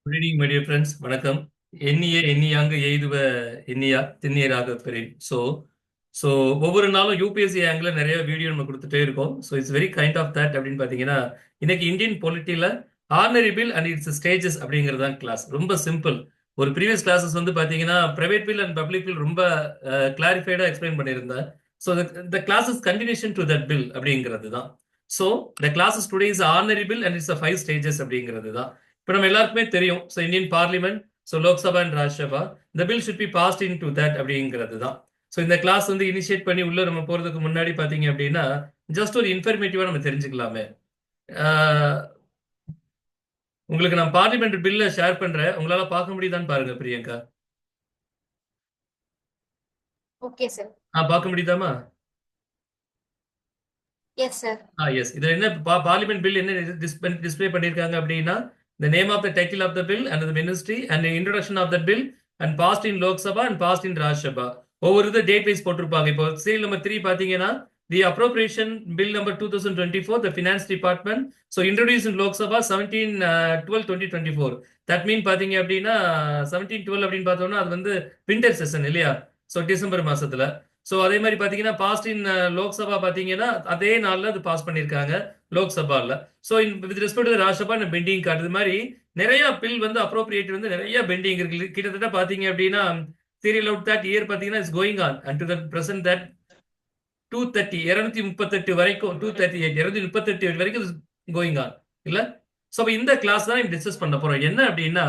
Good evening my dear friends. வணக்கம். எண்ணிய எண்ணியாங்கு எய்துவ எண்ணியா திண்ணியராக பெறேன். So ஒவ்வொரு நாளும் யூபிஎஸ்சி ஆங்கிள் நிறைய வீடியோ நம்ம கொடுத்துட்டே இருக்கோம். So it's very kind of that அப்படின்னு பார்த்தீங்கன்னா இன்னைக்கு இந்தியன் பொலிட்டியில் ordinary bill and its stages அப்படிங்கிறது தான் கிளாஸ். ரொம்ப சிம்பிள். ஒரு ப்ரீவியஸ் கிளாஸஸ் வந்து பார்த்தீங்கன்னா private bill and public bill ரொம்ப கிளாரிஃபைடாக எக்ஸ்பிளைன் பண்ணியிருந்தேன். So the classes continuation to that bill அப்படிங்கிறது தான். So the classes today is ordinary bill and its 5 stages அப்படிங்கிறது தான். இப்போ நம்ம எல்லாருக்குமே தெரியும். So Indian parliament, so Lok Sabha and Rajya Sabha, இந்த bill should be passed in to that அப்படிங்கிறது தான். ஸோ இந்த கிளாஸ் வந்து இனிஷியேட் பண்ணி உள்ள நம்ம போறதுக்கு முன்னாடி பார்த்தீங்க அப்படின்னா ஜஸ்ட் ஒரு இன்ஃபர்மேட்டிவா நம்ம தெரிஞ்சுக்கலாமே. ஆஹ் உங்களுக்கு நான் பார்லிமெண்ட் பில்ல ஷேர் பண்றேன். உங்களால பார்க்க முடியுதான்னு பாருங்க பிரியங்கா. Okay sir. பார்க்க முடியுதாமா? S sir. எஸ். இதுல என்ன பார்லிமெண்ட் பில் என்ன டிஸ்பிளே பண்ணிருக்காங்க அப்படின்னா the name of the title of the bill and the ministry and the introduction of the bill and passed in Lok Sabha and passed in Rajya Sabha. ஒவ்வொரு இது date wise போட்டிருப்பாங்க. இப்போ serial number 3 பாத்தீங்கன்னா the appropriation bill number 2024 the finance department so introduced in Lok Sabha 17/12/2024. that mean பாத்தீங்க அப்படின்னா 17/12 அப்படின்னு பார்த்தோம்னா அது வந்து வின்டர் செஷன் இல்லையா? ஸோ டிசம்பர் மாசத்துல. ஸோ அதே மாதிரி பாத்தீங்கன்னா பாஸ்ட் இன் லோக்சபா பாத்தீங்கன்னா அதே நாள்ல அது பாஸ் பண்ணிருக்காங்க லோக்சபால. So with respect to Rajya Sabha pending காட்டுது மாதிரி நிறைய பில் வந்து அப்ரோப்ரியேட் வந்து நிறைய பெண்டிங் இருக்கு. கிட்டத்தட்ட பாத்தீங்க அப்படின்னா சீரியல் அவுட் தட் இயர் பாத்தீங்கன்னா is going on and to the present that 230 238 வரைக்கும் 238 238 வரைக்கும் கோயிங் ஆன் இல்ல. ஸோ இந்த கிளாஸ் தான் டிஸ்கஸ் பண்ண போறோம். என்ன அப்படின்னா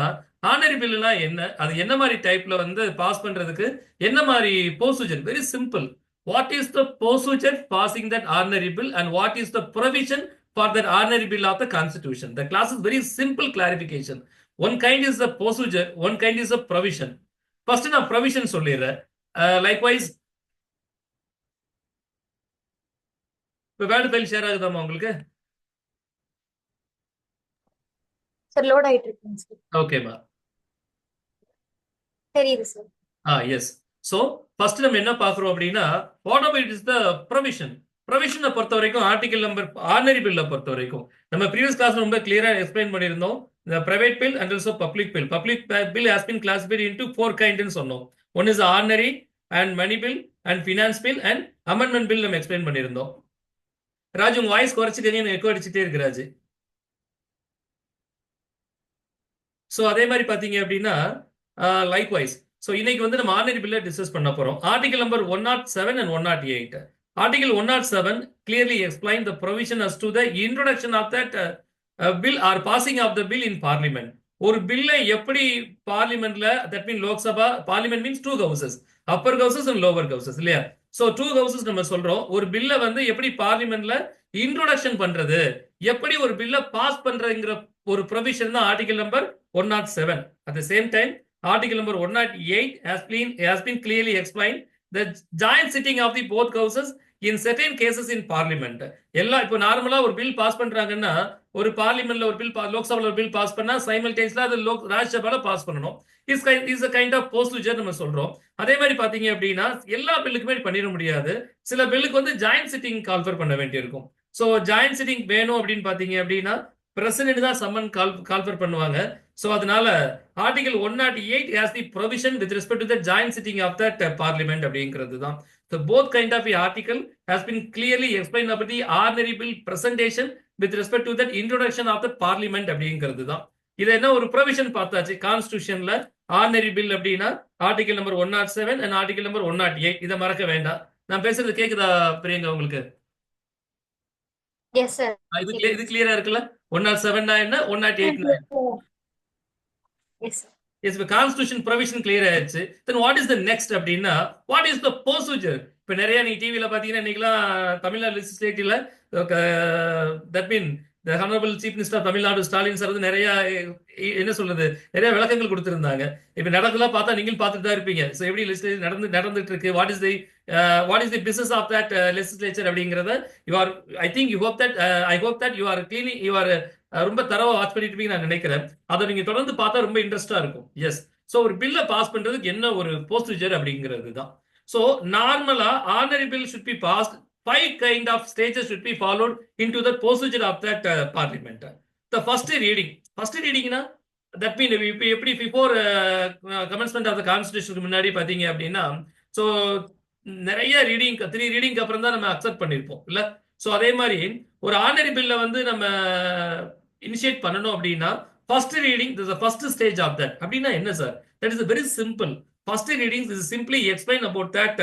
ஆர்டினரி பில்லுனா என்ன, அது என்ன மாதிரி டைப்ல வந்து பாஸ் பண்றதுக்கு என்ன மாதிரி procedure. Very simple. What is the procedure passing that ordinary bill and what is the provision for that ordinary bill of the constitution. The class is very simple clarification. One kind is the procedure, one kind is the provision. First நான் provision சொல்லிடுறேன். Likewise இப்போ word file share ஆகுதாமா உங்களுக்கு? Sir load ஆயிட்டு இருக்குங்க sir. ஓகேமா. தெரியுது sir. S. So first நம்ம என்ன பார்க்குறோம் அப்படின்னா whatever it is the provision. ப்ரொவிஷனை பொறுத்த வரைக்கும் ஆர்டிகல் நம்பர் ஆர்டினரி பில்லை பொறுத்த வரைக்கும் நம்ம ப்ரீவியஸ் கிளாஸ் ரொம்ப கிளியரா எக்ஸ்பிளைன் பண்ணியிருந்தோம். இந்த private bill and also public bill. Public bill has been classified into 4 கைண்ட்னு சொன்னோம். One is ordinary and money bill and finance bill and amendment bill நம்ம எக்ஸ்பிளைன் பண்ணியிருந்தோம். ராஜு உங்க வாய்ஸ் குறைச்சிட்டீங்க, எக்கோ அடிச்சுட்டே இருக்கு ராஜு. ஸோ அதே மாதிரி பார்த்தீங்க அப்படின்னா லைக்வைஸ் ஸோ இன்னைக்கு வந்து நம்ம ஆர்டினரி பில்லை டிஸ்கஸ் பண்ண போறோம். Article number 107 and 108. Article 107 clearly explain the provision as to the introduction of that bill or passing of the bill in parliament. ஒரு பில்லை எப்படி பார்லிமெண்ட்ல, that mean Lok Sabha, parliament means 2 houses, upper houses and lower houses இல்லையா? So 2 houses நம்ம சொல்றோம். ஒரு பில்லை வந்து எப்படி பார்லிமெண்ட்ல இன்ட்ரோடக்ஷன் பண்றது, எப்படி ஒரு பில்லை பாஸ் பண்றதுங்கிற ஒரு ப்ரொவிஷன் தான் article number 107. At the same time article number 108 has been clearly explained the joint sitting of the both houses in certain cases in parliament. எல்லாம் இப்போ நார்மலா ஒரு பில் பாஸ் பண்றாங்கன்னா ஒரு பார்லிமெண்ட்ல ஒரு பில், லோக்சபால ஒரு பில் பாஸ் பண்ணா சைமல்டேனியஸா அது ராஜ்யசபால பாஸ் பண்ணணும். Is a kind of procedure நம்ம சொல்றோம். அதே மாதிரி பாத்தீங்க அப்படின்னா எல்லா பில்லுக்குமே பண்ணிட முடியாது. சில பில்லுக்கு வந்து ஜாயிண்ட் சிட்டிங் கால்ஃபர் பண்ண வேண்டியிருக்கும். ஸோ ஜாயிண்ட் சிட்டிங் வேணும் அப்படின்னு பாத்தீங்க அப்படின்னா பிரசிடென்ட் தான் சம்மன் கால்ஃபர் பண்ணுவாங்க. ஸோ அதனால article 108 has the provision with respect to the joint sitting of that parliament அப்படிங்கிறது தான். So both kind of article has been clearly explained about the ordinary bill presentation with respect to that introduction of the parliament அப்படிங்கிறது தான். இது என்ன ஒரு provision பார்த்தாச்சு கான்ஸ்டிடியூஷன்ல. Ordinary bill அப்படின்னா article number 107 and article number 108. இதை மறக்க வேண்டாம். நான் பேசுறது கேக்குதா பிரியங்கா உங்களுக்கு? Yes sir. இது கிளியரா இருக்குல்ல? 107 என்ன, 108 எஸ் சார். எஸ். இப்போ கான்ஸ்டிடியூஷன் ப்ரொவிஷன் கிளியர் ஆயிடுச்சு. Then what is the next அப்படின்னா வாட் இஸ் த ப்ரொசீஜர். இப்போ நிறைய நீ டிவியில் பார்த்தீங்கன்னா இன்னைக்கெல்லாம் தமிழ்நாடு லெஜிஸ்லேட்டிவ்ல that mean the honourable chief minister of Tamil Nadu Stalin sir வந்து நிறைய என்ன சொல்றது நிறைய விளக்கங்கள் கொடுத்திருந்தாங்க. இப்போ நடக்கலாம் பார்த்தா நீங்கள் பார்த்துட்டு தான் இருப்பீங்க. ஸோ எப்படி லெஜிஸ்லேட்டிவ் நடந்துட்டு இருக்கு, what is the business of that legislature அப்படிங்கிறத you are I think you hope that I hope that you are cleaning you are ரொம்ப தரவா வாட்ச் பண்ணிட்டு இருப்பீங்க நான் நினைக்கிறேன். அதை நீங்க தொடர்ந்து பார்த்தா ரொம்ப இன்ட்ரெஸ்டா இருக்கும். எஸ். ஸோ ஒரு பில்லை பாஸ் பண்றதுக்கு என்ன ஒரு ப்ரொசீஜர் அப்படிங்கிறது தான். ஸோ நார்மலா ordinary bill should be passed 5 kind of stages should be followed into the procedure of that parliament. The first reading னா தட் மீன் இப்போ எப்படி பிஃபோர் கமென்ஸ்மெண்ட் ஆஃப் த கான்ஸ்டியூஷனுக்கு முன்னாடி பார்த்தீங்க அப்படின்னா, ஸோ நிறைய ரீடிங் 3 ரீடிங்க்கு அப்புறம் தான் நம்ம அக்செப்ட் பண்ணியிருப்போம் இல்ல. ஸோ அதே மாதிரி ஒரு ஆர்டினரி பில்ல வந்து நம்ம இனிஷியேட் பண்ணணும் அப்படின்னா first reading is first stage of that. அப்படின்னா என்ன sir? That is very simple. First reading is simply explain about that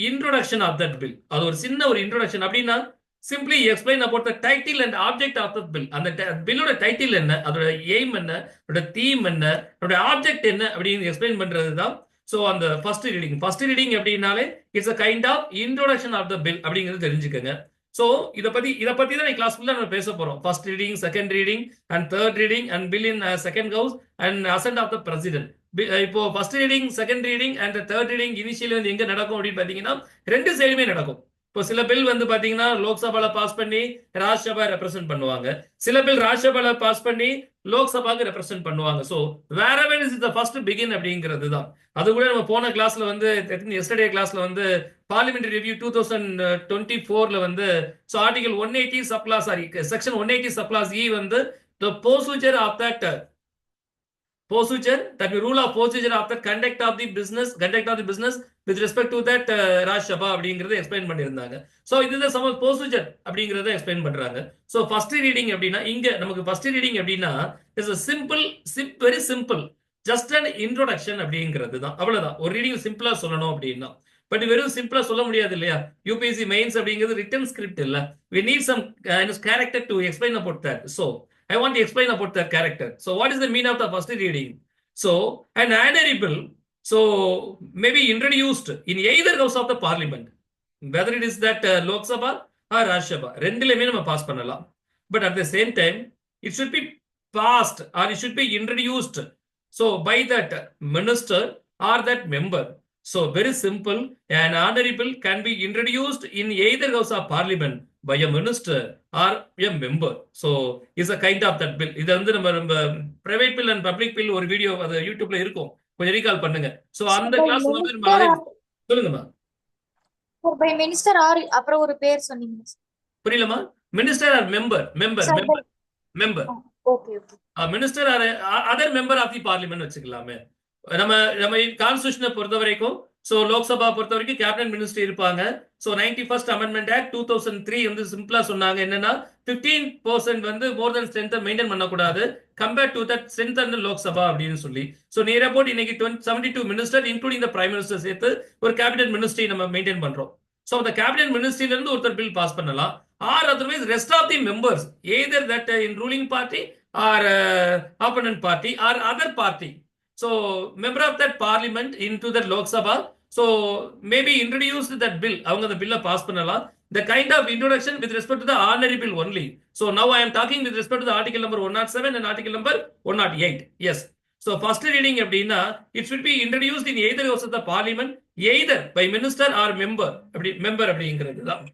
introduction of that bill. அது ஒரு சின்ன ஒரு இன்ட்ரோடக்ஷன். அப்படின்னா simply explain about the title and object of the bill. அந்த பில்லோட title என்ன, அதோட எய்ம் என்ன, அதோட தீம் என்ன, அதோட ஆப்ஜெக்ட் என்ன அப்படின்னு எக்ஸ்பிளைன் பண்றது தான். ஸோ அந்த ஃபர்ஸ்ட் ரீடிங் அப்படின்னாலே it's a kind of introduction of the bill அப்படிங்கிறது தெரிஞ்சுக்கோங்க. ஸோ இதை பத்தி தான் கிளாஸ் ஃபுல்லாக நம்ம பேச போறோம். First reading, second reading and third reading and bill in second house and assent of the president. இப்போ first reading, second reading and third reading initially வந்து எங்க நடக்கும் அப்படின்னு பாத்தீங்கன்னா ரெண்டு சைடுமே நடக்கும். இப்போ சில பில் வந்து பாத்தீங்கன்னா லோக்சபால பாஸ் பண்ணி ராஜ்யசபா ரெப்ரசென்ட் பண்ணுவாங்க. சில பில் ராஜ்யசபால பாஸ் பண்ணி லோக்சபாக்கு ரெப்ரசென்ட் பண்ணுவாங்க. So wherever is the first begin அப்படிங்கிறது தான். அது கூட நம்ம போன கிளாஸ்ல வந்து எஸ்டர்டே கிளாஸ்ல வந்து பார்லிமெண்டரி ரிவ்யூ 2024ல வந்து ஸோ ஆர்டிகல் 180 சப்ளாஸ் சாரி செக்ஷன் 180 சப்ளாஸ் இ வந்து the procedure of that rule of procedure of the conduct of the business with respect to that Rajya Sabha அப்படிங்கறத எக்ஸ்பிளைன் பண்ணியிருந்தாங்க. ஸோ இதுதான் சம ப்ரொசீஜர் அப்படிங்கறத எக்ஸ்பிளைன் பண்றாங்க. ஸோ ஃபர்ஸ்ட் ரீடிங் அப்படின்னா இங்க நமக்கு ஃபர்ஸ்ட் ரீடிங் அப்படின்னா is very simple just and introduction அப்படிங்கிறது தான். அவ்வளவுதான். ஒரு ரீடிங் சிம்பிளா சொல்லணும் அப்படின்னா. பட் வெறும் சிம்பிளா சொல்ல முடியாது இல்லையா? யூபிஎஸ்சி மெயின்ஸ் அப்படிங்கிறது ரிட்டன் ஸ்கிரிப்ட் இல்ல. we need some character to explain about that. So I want to explain about that character. So what is the meaning of the first reading? So an ordinary bill so maybe introduced in either house of the parliament, whether it is that Lok Sabha or Rajya Sabha, ரெண்டுலயுமே நம்ம pass பண்ணலாம். But at the same time it should be passed or it should be introduced so by that minister or that member. So very simple, an ordinary bill can be introduced in either house of parliament by a minister or a member. So is a kind of that bill. இது வந்து நம்ம private bill and public bill ஒரு video அது யூடியூப்ல இருக்கும், கொஞ்சம் recall பண்ணுங்க. So அந்த கிளாஸ் வந்து நம்ம சொல்லுங்கம்மா. பை மினிஸ்டர் ஆர் அப்புறம் ஒரு பேர் சொன்னீங்க. புரியலமா? Minister or member. Okay minister or other member of the parliament வச்சுக்கலாமே. நம்ம கான்ஸ்டிடியூஷனை பொறுத்த வரைக்கும் சோ லோக்சபா பொறுத்த வரைக்கும் கேபினட் மினிஸ்டர் இருப்பாங்க. சோ 91st அமெண்ட்மெண்ட் ஆக்ட் 2003 வந்து சிம்பிளா சொன்னாங்க என்னன்னா 15% வந்து மோர் தென் ஸ்ட்ரென்த் மெயின்டைன் பண்ணக்கூடாது compared to that strength and Lok Sabha அப்படின்னு சொல்லி. சோ நியர் அபவுட் இன்னைக்கு 72 minister including the prime minister சேர்த்து ஒரு கேபினட் மினிஸ்ட்ரி நம்ம மெயின்டைன் பண்றோம். சோ அந்த கேபினட் மினிஸ்ட்ரியில இருந்து ஒருத்தர் பில் பாஸ் பண்ணலாம். Or otherwise rest of the members either that in ruling party or opponent party or other party. So member of that parliament into that Lok Sabha so maybe introduced that bill avanga the bill pass pannalam. The kind of introduction with respect to the ordinary bill only. So now I am talking with respect to the article number 107 and article number 108. Yes. So first reading அப்படின்னா it should be introduced in either house of the parliament either by minister or member அப்படிங்கிறது தான்.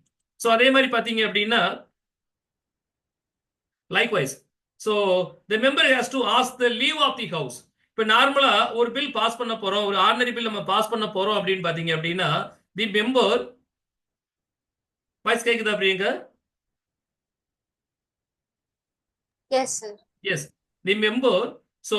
So அதே மாதிரி பாத்தீங்க அப்படின்னா likewise so the member has to ask the leave of the house. இப்ப நார்மலா ஒரு பில் பாஸ் பண்ண போறோம், ஒரு ஆர்டினரி பில் நம்ம பாஸ் பண்ண போறோம் அப்படின்னு பாத்தீங்க அப்படின்னா தி மெம்பர் வாய்ஸ் கேக்குதா Priyanka? Yes sir. Yes, the member so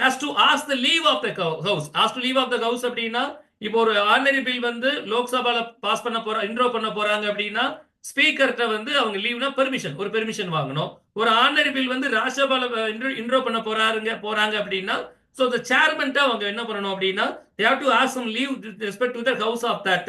has to ask the leave of the house. Ask to leave of the house அப்படின்னா இப்போ ஒரு ஆர்டினரி பில் வந்து லோக்சபால பாஸ் பண்ண இன்ட்ரோ பண்ண போறாங்க அப்படின்னா ஸ்பீக்கர்கிட்ட வந்து அவங்க லீவ்னா ஒரு பெர்மிஷன் வாங்கணும். ஒரு ஆர்டினரி பில் வந்து ராஜ்யசபால இன்ட்ரோ பண்ண போறாங்க அப்படின்னா சோ the chairman அவங்க என்ன பண்ணணும் அப்படின்னா they have to ask some leave with respect to the house of that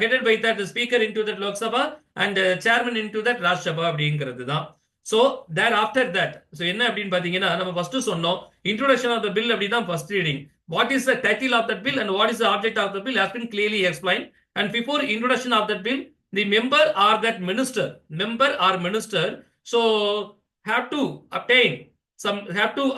headed by that speaker into that Lok Sabha and chairman into that Rajya Sabha அப்படிங்கிறது தான். So there after that so என்ன அப்படின்னு பாத்தீங்கன்னா நம்ம first சொன்னோம் introduction of the bill அப்படிதான் first reading. What is the title of that bill and what is the object of the bill has been clearly explained. And before introduction of that bill the member or that minister so have to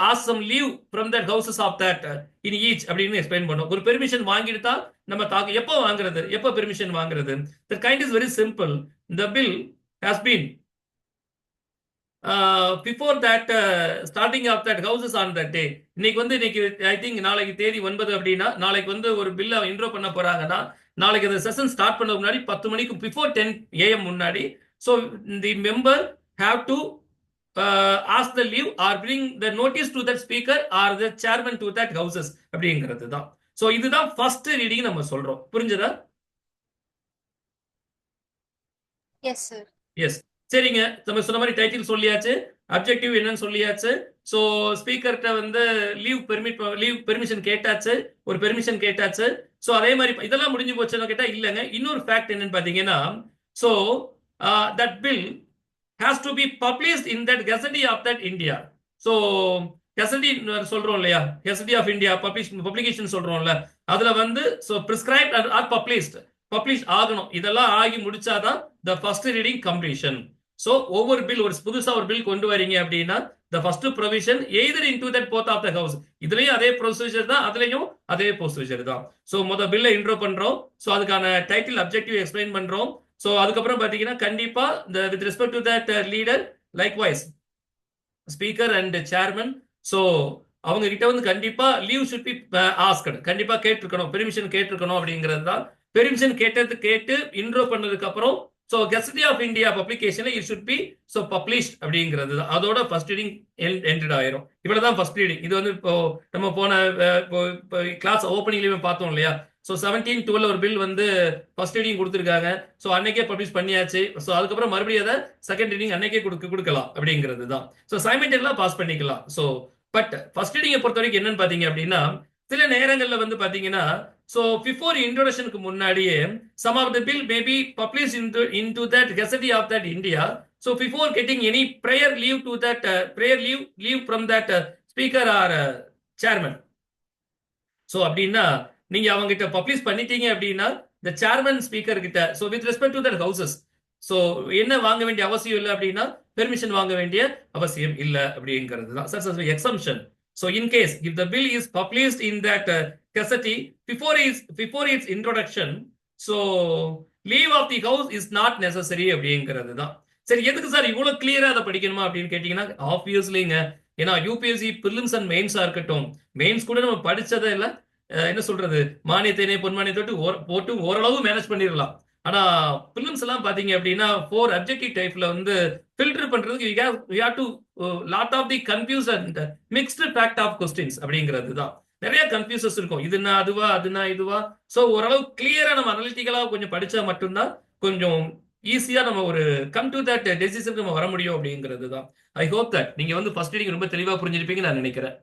ask some leave from the houses of that in each அப்படின்னு explain பண்ணோம். ஒரு permission வாங்கிட்டு தான் நம்ம எப்போ permission வாங்குறது. the kind is very simple. The bill has been before that starting of that houses on that day. இன்னைக்கு I think நாளைக்கு தேதி 9 அப்படின்னா நாளைக்கு வந்து ஒரு பில்லை இன்ட்ரோ பண்ண போறாங்கன்னா நாளைக்கு அந்த செஷன் ஸ்டார்ட் பண்ண முன்னாடி 10 மணிக்கு பிஃபோர் 10 AM முன்னாடி so the member have to ask the leave or bring the notice to that speaker or the chairman to that houses அப்படிங்கிறது தான். ஸோ இதுதான் ஃபர்ஸ்ட் ரீடிங் நம்ம சொல்றோம். புரிஞ்சதா? S sir. எஸ், சரிங்க. நம்ம சொன்ன மாதிரி டைட்டில் சொல்லியாச்சு, அப்ஜெக்டிவ் என்னன்னு சொல்லியாச்சு. ஸோ ஸ்பீக்கர்கிட்ட வந்து லீவ் பெர்மிஷன் கேட்டாச்சு, ஒரு பெர்மிஷன் கேட்டாச்சு. ஸோ அதே மாதிரி இதெல்லாம் முடிஞ்சு போச்சுன்னு கேட்டா இல்லைங்க. இன்னொரு ஃபேக்ட் என்னன்னு பாத்தீங்கன்னா, so that bill has to be published in that Gazette of that India. So Gazette சொல்றோம் இல்லையா, Gazette of India publication சொல்றோம்ல, அதுல வந்து so prescribed or published ஆகணும். இதெல்லாம் ஆகி முடிச்சாதான் the first reading completion. So ஒவ்வொரு பில், ஒரு புதுசா ஒரு பில் கொண்டு வரீங்க அப்படின்னா the first provision either into that both of the house, இதுலயும் அதே ப்ரொசீஜர் தான், அதுலயும் அதே ப்ரொசீஜர் தான். ஸோ முத பில்லை இன்ட்ரோ பண்றோம், ஸோ அதுக்கான டைட்டில் அப்ஜெக்டிவ் எக்ஸ்பிளைன் பண்றோம். ஸோ அதுக்கப்புறம் பாத்தீங்கன்னா கண்டிப்பா with respect to that leader likewise speaker and chairman, so அவங்க கிட்ட வந்து கண்டிப்பா லீவ் ஷுட் பி ஆஸ்கட், கண்டிப்பா கேட்டிருக்கணும், பெர்மிஷன் கேட்டிருக்கணும் அப்படிங்கிறது தான். பெர்மிஷன் கேட்டு இன்ட்ரோ பண்ணதுக்கு அப்புறம் ஸோ கெசட் ஆஃப் இந்தியா பப்ளிகேஷன்ல it should be so published அப்படிங்கிறது தான். அதோட ஃபர்ஸ்ட் ரீடிங் எண்டட் ஆயிரும். இவ்வளவுதான் ஃபர்ஸ்ட் ரீடிங். இது வந்து இப்போ நம்ம போன கிளாஸ் ஓப்பனிங்லயுமே பார்த்தோம் இல்லையா. ஸோ 17-12 ஒரு பில் வந்து ஃபர்ஸ்ட் ரீடிங் கொடுத்துருக்காங்க. ஸோ அன்னைக்கே பப்ளிஷ் பண்ணியாச்சு. ஸோ அதுக்கப்புறம் மறுபடியும் அதை செகண்ட் ரீடிங் அன்னைக்கே கொடுக்கலாம் அப்படிங்கிறது தான். ஸோ சைமல்டேனியஸா பாஸ் பண்ணிக்கலாம். ஸோ பட் ஃபர்ஸ்ட் ரீடிங்கை பொறுத்த வரைக்கும் என்னன்னு பாத்தீங்க அப்படின்னா, சில நேரங்கள்ல வந்து பாத்தீங்கன்னா ஸோ பிஃபோர் இன்ட்ரோடக்ஷனுக்கு முன்னாடியே some of the bill may be published into that Gazette of that India. So before getting any prior leave to that leave from that speaker or chairman. So அப்படின்னா நீங்க அவங்க கிட்ட பப்ளிஷ் பண்ணிட்டீங்க அப்படின்னா the chairman speaker கிட்ட so with respect to that houses, so என்ன வாங்க வேண்டிய அவசியம் இல்லை அப்படின்னா பெர்மிஷன் வாங்க வேண்டிய அவசியம் இல்லை அப்படிங்கிறது தான். Sir exemption. So in case if the bill is published in that Gazette before its introduction, so leave of the house is not necessary அப்படிங்கிறது தான். சரி, எதுக்கு சார் இவ்வளவு கிளியரா அதை படிக்கணுமா அப்படின்னு கேட்டீங்கன்னா ஆப்வியஸ்லிங்க. ஏன்னா யூபிஎஸ்சி பிரிலிம்ஸ் அண்ட் மெயின்ஸா இருக்கட்டும், மெயின்ஸ் கூட நம்ம படிச்சதை இல்லை, என்ன சொல்றது, மானியத்தினை பொன்மானியத்தோட்டு போட்டு ஓரளவு மேனேஜ் பண்ணிடலாம். ஆனா பிலிம்ஸ் எல்லாம் பாத்தீங்க அப்படின்னா 4 அப்ஜெக்டிவ் டைப்ல வந்து ஃபில்டர் பண்றதுக்கு we have to lot of the confused and mixed fact of questions அப்படிங்கிறது தான். நிறைய கன்ஃபியூசஸ் இருக்கும், இதுனா அதுவா அதுனா இதுவா. ஸோ ஓரளவு கிளியரா நம்ம அனலிட்டிக்கலா கொஞ்சம் படிச்சா மட்டும்தான் கொஞ்சம் ஈஸியா நம்ம ஒரு கம் டு தட் டெசிஷனுக்கு நம்ம வர முடியும் அப்படிங்கிறது தான். ஐ ஹோப் தட் நீங்க வந்து ஃபர்ஸ்ட் ரீடிங் ரொம்ப தெளிவா புரிஞ்சிருப்பீங்க நான் நினைக்கிறேன்.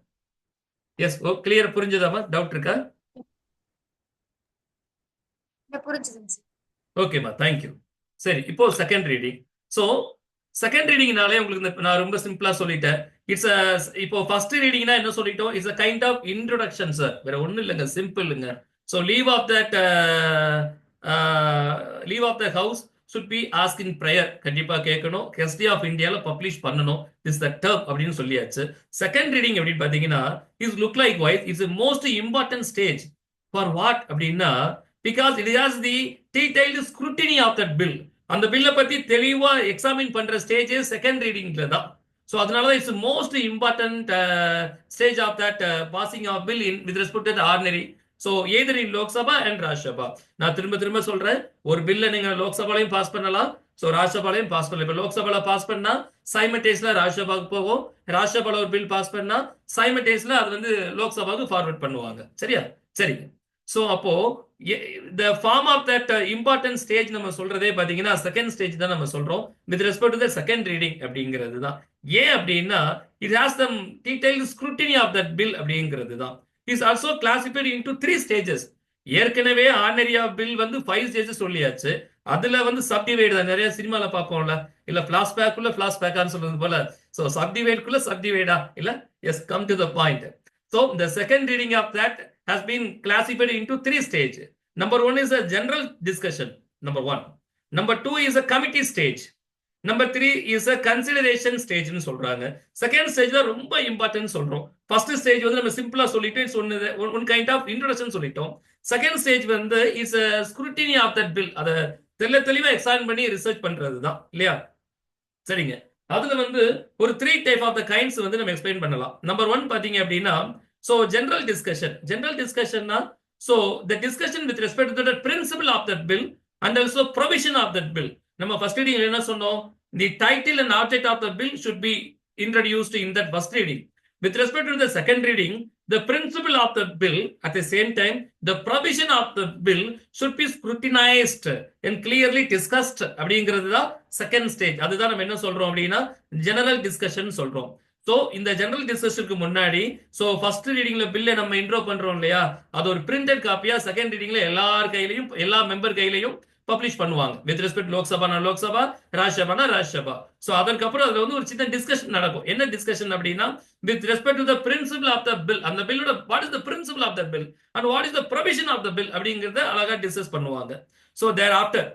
எஸ், ஓ கிளியர் புரிஞ்சதாமா? டவுட் இருக்கா? புரிஞ்சுதுங்க சார். ஓகேம்மா, தேங்க்யூ. சரி, இப்போ செகண்ட் ரீடிங். ஸோ செகண்ட் ரீடிங்னாலே உங்களுக்கு நான் ரொம்ப சிம்பிளா சொல்லிட்டேன். இப்போ ஃபர்ஸ்ட் ரீடிங்னா என்ன சொல்லிட்டோம், it's a kind of introduction sir, வேற ஒன்றும் இல்லைங்க, சிம்பிள்ங்க. So leave of the house should be asked in prayer, கண்டிப்பா கேட்கணும். கெஸ்டி ஆஃப் இந்தியால பப்ளிஷ் பண்ணணும், இஸ் த டர்ம் அப்படின்னு சொல்லியாச்சு. செகண்ட் ரீடிங் அப்படின்னு பாத்தீங்கன்னா is look like wise it's most important stage for what அப்படின்னா because it has the detailed scrutiny of that bill. அந்த பில்லை பத்தி தெளிவா எக்ஸாமின் பண்ற ஸ்டேஜ் செகண்ட் ரீடிங்ல தான். ஸோ அதனாலதான் it's most important stage of that passing of bill in with respect to ordinary. So either in Lok Sabha and Rajya Sabha. நான் திரும்ப சொல்றேன், ஒரு பில்லை நீங்க லோக்சபாலையும் பாஸ் பண்ணலாம், ஸோ ராஜ்யசபாலையும் பாஸ் பண்ணலாம். இப்போ லோக்சபால பாஸ் பண்ணா சைமல்டேனியஸ்ல ராஜ்யசபாவுக்கு போகும், ராஜ்யசபால ஒரு பில் பாஸ் பண்ணா சைமல்டேனியஸ்ல அது வந்து லோக்சபாவுக்கு ஃபார்வர்ட் பண்ணுவாங்க. சரியா? சரிங்க. ஸோ அப்போ the form of that important stage நம்ம சொல்றதே பாத்தீங்கன்னா செகண்ட் ஸ்டேஜ் தான் நம்ம சொல்றோம் with respect to the second reading அப்படிங்கிறது தான். ஏன் அப்படின்னா it has some detailed scrutiny of that bill அப்படிங்கிறது தான். It is also classified into 3 stages. ஏற்கனவே ஆர்டினரி ஆஃப் பில் வந்து 5 ஸ்டேஜஸ் சொல்லியாச்சு. அதுல வந்து சப்டிவைட் தான், நிறைய சினிமால பார்ப்போம்ல, இல்ல பிளாஷ்பேக்குள்ள பிளாஷ்பேக்கான்னு சொல்றது போல. ஸோ சப்டிவைட்குள்ள சப்டிவைடா இல்ல. Yes, come to the point. So the second reading of that has been classified into 3 stages. Number 1 is a general discussion. Number 1. Number 2 is a committee stage. Number 3 is a consideration stage னு சொல்றாங்க. Second ஸ்டேஜ்ல ரொம்ப important சொல்றோம். First stage வந்து நம்ம சிம்பிளா சொல்லிட்டு சொன்னது ஒன் கைண்ட் ஆஃப் இன்ட்ரோடக்ஷன் சொல்லிட்டோம். செகண்ட் ஸ்டேஜ் வந்து is scrutiny of that bill, அதை தெளிவா எக்ஸாமின் பண்ணி ரிசர்ச் பண்றது தான் இல்லையா? சரிங்க. அதுல வந்து ஒரு 3 டைப் ஆஃப் த கைண்ட்ஸ் வந்து நம்ம எக்ஸ்பிளைன் பண்ணலாம். நம்பர் 1 பாத்தீங்க அப்படின்னா so general discussion na, so the discussion with respect to the principle of that bill and also provision of that bill. நம்ம first reading என்ன சொன்னோம், the title and object of the bill should be introduced in that first reading. With respect to the second reading, the principle of the bill, at the same time, the provision of the bill should be scrutinized and clearly discussed. அப்படிங்கிறது தான் second stage. அதுதான் நம்ம என்ன சொல்றோம் அப்படின்னா general discussion சொல்றோம். So இந்த general டிஸ்கஷனுக்கு முன்னாடி சோ ஃபர்ஸ்ட் ரீடிங்ல பில்லை நம்ம இன்ட்ரோ பண்றோம் இல்லையா, அது ஒரு பிரிண்டட் காப்பியா செகண்ட் ரீடிங்ல எல்லார் கையிலையும் எல்லா மெம்பர் கையிலையும் பப்ளிஷ் பண்ணுவாங்க. வித் ரெஸ்பெக்ட் லோக்சபானா லோக்சபா, ராஜ்யசபானா ராஜ்யசபா. சோ அதற்கப்புறம் அதுல வந்து ஒரு சின்ன டிஸ்கஷன் நடக்கும். என்ன டிஸ்கஷன் அப்படின்னா with respect to the principle of the bill, அந்த பில்லோட what is the principle of the bill and what is the provision of the bill அப்படிங்கறத அழகா டிஸ்கஸ் பண்ணுவாங்க. சோ தேர் ஆஃப்டர்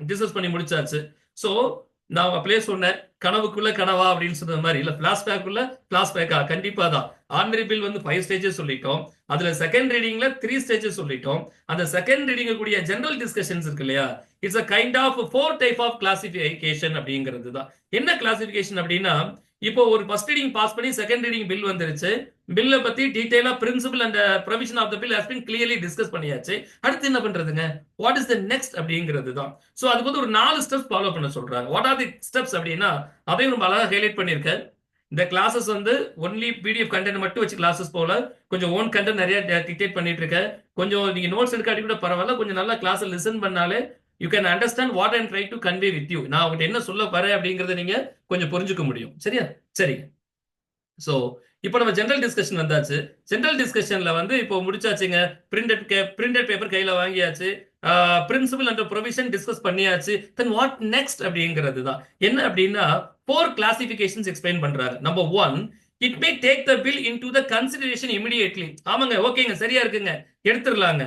டிஸ்கஸ் பண்ணி முடிச்சாச்சு. சோ நான் அப்படியே சொன்னேன், கனவுக்குள்ள கனவா அப்படின்னு சொன்ன மாதிரி இல்ல பிளாஷ்பேக்குள்ள பிளாஷ்பேக்கா, கண்டிப்பா தான். ஆர்டினரி பில் வந்து 5 ஸ்டேஜஸ் சொல்லிட்டோம். அதுல செகண்ட் ரீடிங்ல 3 ஸ்டேஜஸ் சொல்லிட்டோம். அந்த செகண்ட் ரீடிங் கூடிய ஜெனரல் டிஸ்கஷன்ஸ் இருக்கு இல்லையா, it's a kind of 4 type of classification அப்படிங்கிறது தான். என்ன கிளாசிபிகேஷன் அப்படின்னா, இப்போ ஒரு ஃபர்ஸ்ட் ரீடிங் பாஸ் பண்ணி செகண்ட் ரீடிங் பில் வந்துருச்சு. பில்ல பத்தி டீடைலா principle and provision of the bill has been clearly discuss பண்ணியாச்சு. அடுத்து என்ன பண்றதுங்க, வாட் இஸ் த நெக்ஸ்ட் அப்படிங்கிறது தான். சோ அதுக்கு வந்து ஒரு 4 ஸ்டெப்ஸ் ஃபாலோ பண்ண சொல்றாங்க. வாட் ஆர் தி ஸ்டெப்ஸ் அப்படின்னா அதையும் ரொம்ப அழகா ஹைலைட் பண்ணிருக்கேன். இந்த கிளாஸஸ் வந்து ஒன்லி பிடிஎஃப் கண்டென்ட் மட்டும் வச்சு கிளாஸஸ் போல, கொஞ்சம் ஓன் கண்டென்ட் நிறைய டிக்டேட் பண்ணிட்டு இருக்கேன். கொஞ்சம் நீங்க நோட்ஸ் எடுக்காட்டி கூட பரவாயில்ல, கொஞ்சம் நல்லா கிளாஸ் லிசன் பண்ணாலே you can understand what I'm try to convey with you. நான் உங்கள்கிட்ட என்ன சொல்ல வரேன் அப்படிங்கறத நீங்க கொஞ்சம் புரிஞ்சுக்க முடியும். சரியா? சரி. சோ இப்போ நம்ம ஜெனரல் டிஸ்கஷன் வந்தாச்சு. ஜெனரல் டிஸ்கஷன்ல வந்து இப்போ முடிச்சாச்சுங்க. பிரிண்டட் பேப்பர் கையில வாங்கியாச்சு. பிரின்சிபல் அண்ட் ப்ரொவிஷன் டிஸ்கஸ் பண்ணியாச்சு. தென் வாட் நெக்ஸ்ட் அப்படிங்கிறது தான். என்ன அப்படின்னா 4 கிளாசிபிகேஷன்ஸ் எக்ஸ்பிளைன் பண்றாங்க. Number 1, it may take the bill into the consideration immediately. ஆமாங்க, ஓகேங்க, சரியா இருக்குங்க, எடுத்துடலாங்க.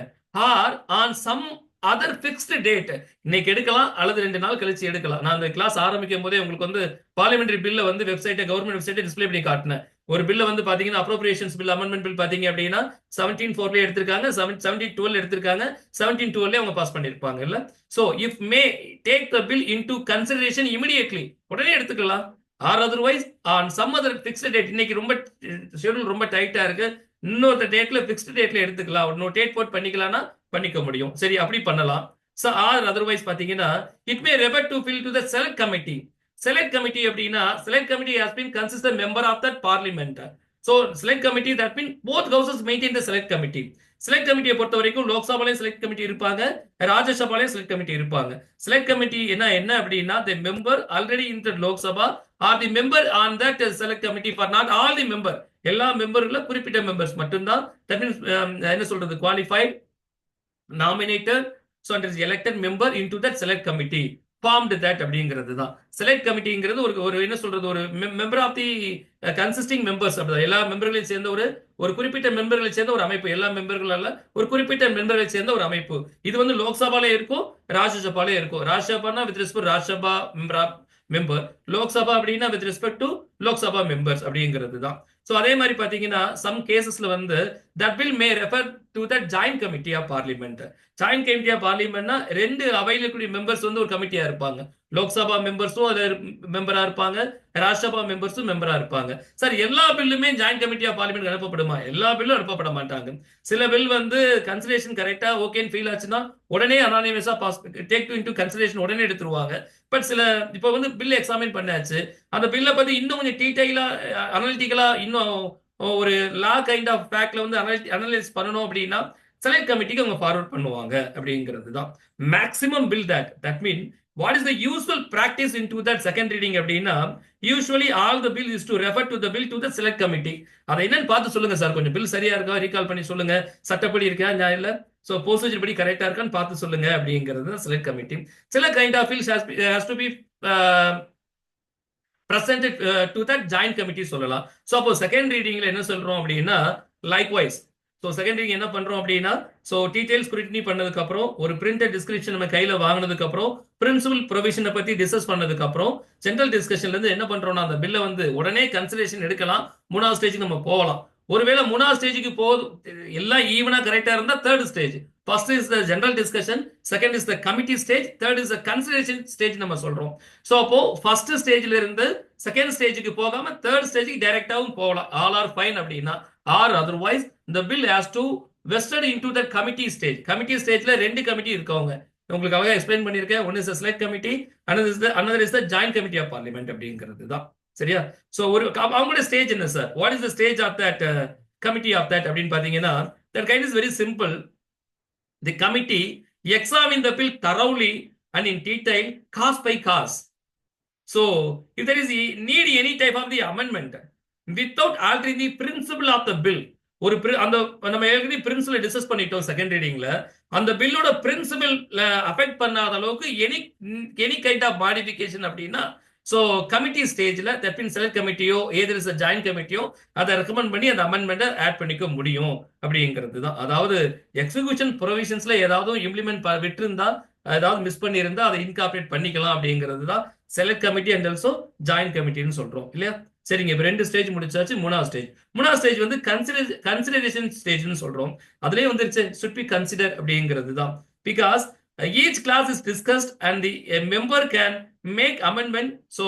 Or on some other fixed date, இன்னைக்கு எடுக்கலாம் அல்லது 2 நாள் கழிச்சு எடுக்கலாம். நான் அந்த கிளாஸ் ஆரம்பிக்கும் போதே உங்களுக்கு வந்து பார்லிமெண்டரி பில்ல வந்து வெப்சைட்டை கவர்மெண்ட் வெப்சைட்டை டிஸ்பிளே பண்ணி காட்டினேன். ஒரு பில்ல வந்து பாத்தீங்கன்னா அப்ரோப்ரியேஷன்ஸ் பில், அமெண்ட்மெண்ட் பில் பாத்தீங்க அப்படின்னா 17(4) எடுத்திருக்காங்க, 17(12) எடுத்திருக்காங்க, 17(12) அவங்க பாஸ் பண்ணிருப்பாங்க இல்ல. So if may take the bill into consideration immediately, உடனே எடுத்துக்கலாம். Or otherwise on some other fixed date, இன்னைக்கு ரொம்ப ஷெட்யூல் ரொம்ப டைட்டா இருக்கு, இன்னொரு டேட்ல ஃபிக்ஸ்டு டேட்ல எடுத்துக்கலாம், இன்னொரு டேட் போட் பண்ணிக்கலாம்னா பண்ணிக்க முடியும். சரி, அப்படி பண்ணலாம். சோ ஆர் அதர்வைஸ் பாத்தீங்கன்னா it may refer to bill to the select committee. Select committee அப்படின்னா select committee has been consistent member of that parliament. So select committee that mean both houses maintain the select committee. Select கமிட்டியை பொறுத்த வரைக்கும் லோக்சபாலையும் select committee இருப்பாங்க, ராஜ்யசபாலையும் select committee இருப்பாங்க. Select committee என்ன அப்படின்னா the member already in the Lok Sabha or the member on that select committee for not all the member, எல்லா மெம்பர்ல குறிப்பிட்ட மெம்பர்ஸ் மட்டும்தான். that means என்ன சொல்றது, qualified, nominated, so and is elected member into that select committee formed that அப்படிங்கிறது தான். Select கமிட்டிங்கிறது ஒரு என்ன சொல்றது, ஒரு member of the consisting members அப்படிதான். எல்லா மெம்பர்களையும் சேர்ந்த ஒரு குறிப்பிட்ட மெம்பர்களை சேர்ந்த ஒரு அமைப்பு, எல்லா மெம்பர்களால ஒரு குறிப்பிட்ட மெம்பர்களை சேர்ந்த ஒரு அமைப்பு. இது வந்து லோக்சபாலே இருக்கும், ராஜ்யசபாலே இருக்கும். ராஜ்யசபானா with respect Rajya Sabha member, Lok Sabha அப்படின்னா with respect to Lok Sabha members அப்படிங்கிறது தான். சோ அதே மாதிரி பாத்தீங்கன்னா சம் கேசஸ்ல வந்து that bill may refer to the joint committee of parliament. joint committee of parliamentனா 2 அவையில கூடிய மெம்பர்ஸ் வந்து ஒரு கமிட்டியா இருப்பாங்க. லோக்சபா மெம்பர்ஸும் அது மெம்பரா இருப்பாங்க, ராஜ்யசபா மெம்பர்ஸும் மெம்பரா இருப்பாங்க. சார் எல்லா பில்லுமே ஜாயிண்ட் கமிட்டி ஆஃப் பார்லிமெண்ட் அனுப்பப்படுமா? எல்லா பில்லும் அனுப்பப்பட மாட்டாங்க. சில பில் வந்து கன்சிடரேஷன் கரெக்டா ஓகேன்னு ஃபீல் ஆச்சுன்னா உடனே அனானிமஸா pass take to into consideration உடனே எடுத்துருவாங்க. பட் சில இப்போ வந்து பில் எக்ஸாமின் பண்ணாச்சு, அந்த பில்லை பத்தி இன்னும் கொஞ்சம் டீடைலா அனலிட்டிக்கலா இன்னும் ஒரு லா கைண்ட் ஆஃப் ஃபேக்ட்ல வந்து அனலைஸ் பண்ணணும் அப்படின்னா செலக்ட் கமிட்டிக்கு அவங்க ஃபார்வர்ட் பண்ணுவாங்க அப்படிங்கிறது தான். Maximum bill that mean what is the usual practice into that second reading அப்படின்னா usually all the bill is to refer to the bill to the select committee. அதை என்னன்னு பார்த்து சொல்லுங்க சார், கொஞ்சம் பில் சரியா இருக்கா ரீகால் பண்ணி சொல்லுங்க, சட்டப்படி இருக்கா இல்ல, சோ ப்ரொசீஜர் படி கரெக்டா இருக்கான்னு பார்த்து சொல்லுங்க அப்படிங்கிறது தான் செலக்ட் கமிட்டி. சில kind of bills has to be presented to that joint committee சொல்லலாம். சோ அப்போ செகண்ட் ரீடிங்ல என்ன சொல்றோம் அப்படின்னா லைக்வைஸ். சோ செகண்ட் ரீடிங் என்ன பண்றோம் அப்படின்னா சோ டீடைல்ஸ் ஸ்க்ரூட்டினி பண்ணதுக்கு அப்புறம் ஒரு பிரிண்டட் டிஸ்கிரிப்ஷன் நம்ம கையில வாங்கினதுக்கு அப்புறம் பிரின்சிபல் ப்ரொவிஷனை பத்தி டிஸ்கஸ் பண்ணதுக்கு அப்புறம் ஜெனரல் டிஸ்கஷன்ல இருந்து என்ன பண்றோம்னா அந்த பில்லை வந்து உடனே கன்சிடரேஷன் எடுக்கலாம், 3வது ஸ்டேஜுக்கு நம்ம போகலாம். ஒருவேளை 3வது ஸ்டேஜுக்கு எல்லாம் ஈவனா கரெக்டா இருந்தா 3rd stage. First is the general discussion, second is the committee stage, 3rd is the consideration stage நம்ம சொல்றோம். சோ அப்போ ஃபர்ஸ்ட் ஸ்டேஜ்ல இருந்து செகண்ட் ஸ்டேஜுக்கு போகாம 3rd ஸ்டேஜுக்கு டைரக்டாவும் போகலாம். ஆல் ஆர் ஃபைன் அப்படின்னா. Or otherwise the bill has to vested into the committee stage. committee stageல 2 committee இருக்கவங்க, உங்களுக்கு அழகா எக்ஸ்பிளைன் பண்ணிருக்கேன். ஒன்னு is select committee, another is the joint committee of parliament அப்படிங்கிறது தான். சரியா? ஸோ அவங்களோட ஸ்டேஜ் என்ன sir? What is the stage of that committee of that அப்படின்னு பார்த்தீங்கன்னா, that kind is very simple. The committee examine the bill thoroughly and in detail clause by clause. So, if there is need any type of the amendment without altering the principle of the bill, ஒரு அந்த நம்ம ஏற்கனவே principle discuss பண்ணிட்டோம் second ரீடிங்ல. அந்த பில்லோட principle affect பண்ணாத அளவுக்கு எனி கைண்ட் ஆஃப் மாடிஃபிகேஷன் அப்படின்னா, ஸோ கமிட்டி ஸ்டேஜ்ல தட் மீன் செலக்ட் கமிட்டியோ ஏதர் இஸ் ஜாயின்ட் கமிட்டியோ அதை ரெக்கமெண்ட் பண்ணி அந்த அமெண்ட்மெண்ட்டை ஆட் பண்ணிக்க முடியும் அப்படிங்கிறது தான். அதாவது எக்ஸிகியூஷன் ப்ரொவிஷன்ஸ்ல ஏதாவது இம்ப்ளிமெண்ட் விட்டுருந்தா, ஏதாவது மிஸ் பண்ணியிருந்தா அதை இன்கார்பரேட் பண்ணிக்கலாம் அப்படிங்கிறது தான் select committee and also joint கமிட்டின்னு சொல்றோம் இல்லையா? சரிங்க, இப்ப 2 ஸ்டேஜ் முடிச்சாச்சு. மூணாவது ஸ்டேஜ் வந்து கன்சிடரேஷன் ஸ்டேஜ்னு சொல்றோம். அதுலயே வந்துருச்சு should be consider அப்படிங்கிறது தான். Because each class is discussed and the a member can make amendment, so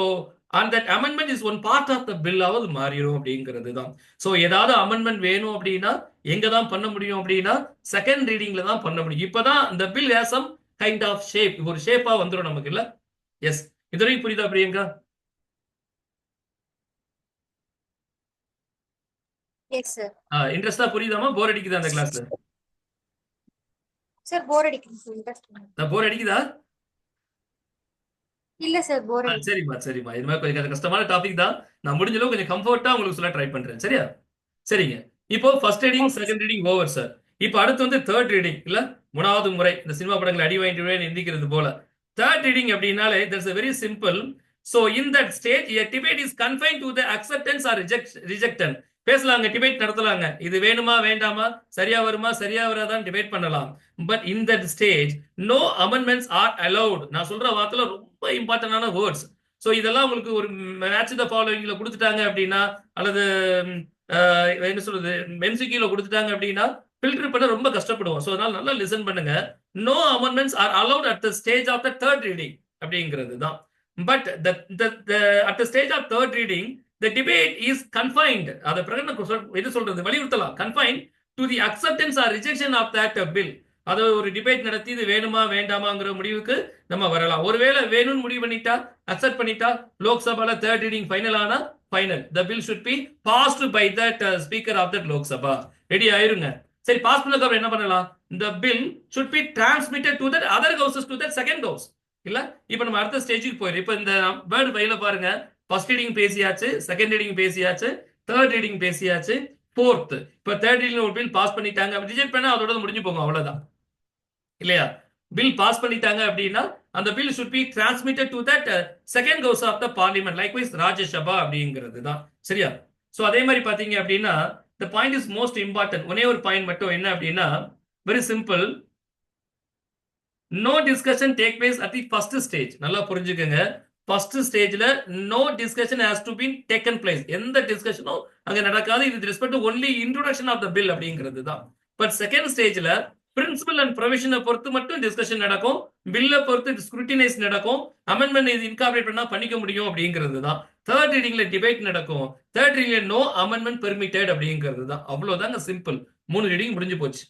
and that amendment is one part of the bill ஆவது மாறிடும் அப்படிங்கிறது தான். ஸோ ஏதாவது அமெண்ட்மெண்ட் வேணும் அப்படின்னா எங்க தான் பண்ண முடியும் அப்படின்னா செகண்ட் ரீடிங்ல தான் பண்ண முடியும். இப்பதான் இந்த bill has some kind of shape, ஒரு ஷேப்பா வந்துடும் நமக்கு இல்ல? எஸ், இதுவரைக்கும் புரியுதா பிரியங்கா? Yes sir. இன்ட்ரெஸ்டா புரியுதாமா? போர் அடிக்குதா அந்த கிளாஸ்ல? சார் போர் அடிக்குது சார். இன்ட்ரெஸ்ட் போர் அடிக்குதா? இல்ல சார் போர் அடிக்குது. சரிம்மா. இது மாதிரி கொஞ்சம் கஷ்டமான டாபிக் தான். நான் முடிஞ்ச அளவுக்கு கொஞ்சம் கம்ஃபர்ட்டா உங்களுக்கு சொல்ல ட்ரை பண்றேன். சரியா? சரிங்க. இப்போ first reading second reading over sir. இப்போ அடுத்து வந்து தேர்ட் ரீடிங் இல்ல, 3வது முறை இந்த சினிமா படங்களை அடி வாங்கிட்டு எந்திக்கிறது போல. தேர்ட் ரீடிங் அப்படின்னாலே there's a very simple. So in that stage a debate is confined to the acceptance or rejection. பேசலாங்க, டிபேட் நடத்தலாங்க. இது வேணுமா வேண்டாமா, சரியா வருமா சரியா வராதான் டிபேட் பண்ணலாம். But in that stage no amendments are allowed. நான் சொல்ற வார்த்தையில ரொம்ப இம்பார்ட்டன்டான வேர்ட்ஸ். ஸோ இதெல்லாம் உங்களுக்கு ஒரு மேட்ச் த ஃபாலோவிங்ல கொடுத்துட்டாங்க அப்படின்னா, அல்லது என்ன சொல்றது எம்சிக்யூல கொடுத்துட்டாங்க அப்படின்னா ஃபில்டர் பண்ண ரொம்ப கஷ்டப்படுவோம். ஸோ அதனால நல்லா லிசன் பண்ணுங்க. No amendments are allowed at the stage of the third reading அப்படிங்கிறது தான். But at the stage of third reading the debate is confined. அத பிரகடனம் எது சொல்றது வலியுறுத்தலாம். confined to the acceptance or rejection of that bill. அது ஒரு debate நடத்தி இது வேணுமா வேண்டாமாங்கிற முடிவுக்கு நம்ம வரலாம். ஒருவேளை வேணும்னு முடிவு பண்ணிட்டா, அக்செப்ட் பண்ணிட்டா, லோக்சபால தேர்ட் ரீடிங் ஃபைனல் ஆனா final. the bill should be passed by that speaker of that Lok Sabha. Ready ஆயிருங்க. சரி, பாஸ் பண்ணதுக்கு அப்புறம் என்ன பண்ணலாம்? the bill should be transmitted to that other houses, to that second house. இல்ல, இப்போ நம்ம அடுத்த ஸ்டேஜுக்கு போயிடும். இப்போ இந்த வேர்ட் ஃபைல பாருங்க. ஃபர்ஸ்ட் ரீடிங் பேசியாச்சு, செகண்ட் ரீடிங் பேசியாச்சு, தேர்ட் ரீடிங் பேசியாச்சு, ஃபோர்த். இப்போ தேர்ட் ரீடிங் ஒரு பில் பாஸ் பண்ணிட்டாங்க, ரிஜெக்ட் பண்ணா அதோட முடிஞ்சு போகும், அவ்வளவுதான் இல்லையா? பில் பாஸ் பண்ணிட்டாங்க அப்படின்னா அந்த bill should be transmitted to that second house of the parliament, likewise Rajya Sabha அப்படிங்கிறது தான். சரியா? ஸோ அதே மாதிரி பாத்தீங்க அப்படின்னா the point is most important. ஒரே ஒரு பாயிண்ட் மட்டும் என்ன அப்படின்னா, very simple. no discussion take place at the first stage. நல்லா புரிஞ்சுக்கங்க. ஃபர்ஸ்ட் ஸ்டேஜ்ல no discussion has to be taken place. எந்த டிஸ்கஷனும் அங்க நடக்காது. இது respect to only introduction of the bill அப்படிங்கிறது தான். பட் செகண்ட் ஸ்டேஜ்ல பிரின்சிபல் அண்ட் ப்ரொவிஷனை பொறுத்து மட்டும் டிஸ்கஷன் நடக்கும். பில்லை பொறுத்து ஸ்க்ரூட்டினைஸ் நடக்கும். அமெண்ட்மெண்ட் இது இன்கார்பரேட் பண்ணா பண்ணிக்க முடியும் அப்படிங்கிறது தான். தேர்ட் ரீடிங்ல டிபேட் நடக்கும். தேர்ட் ரீடிங்ல நோ அமெண்ட்மெண்ட் பெர்மிட்டட் அப்படிங்கிறது தான். அவ்வளவுதாங்க, சிம்பிள். 3 ரீடிங் முடிஞ்சு போச்சு.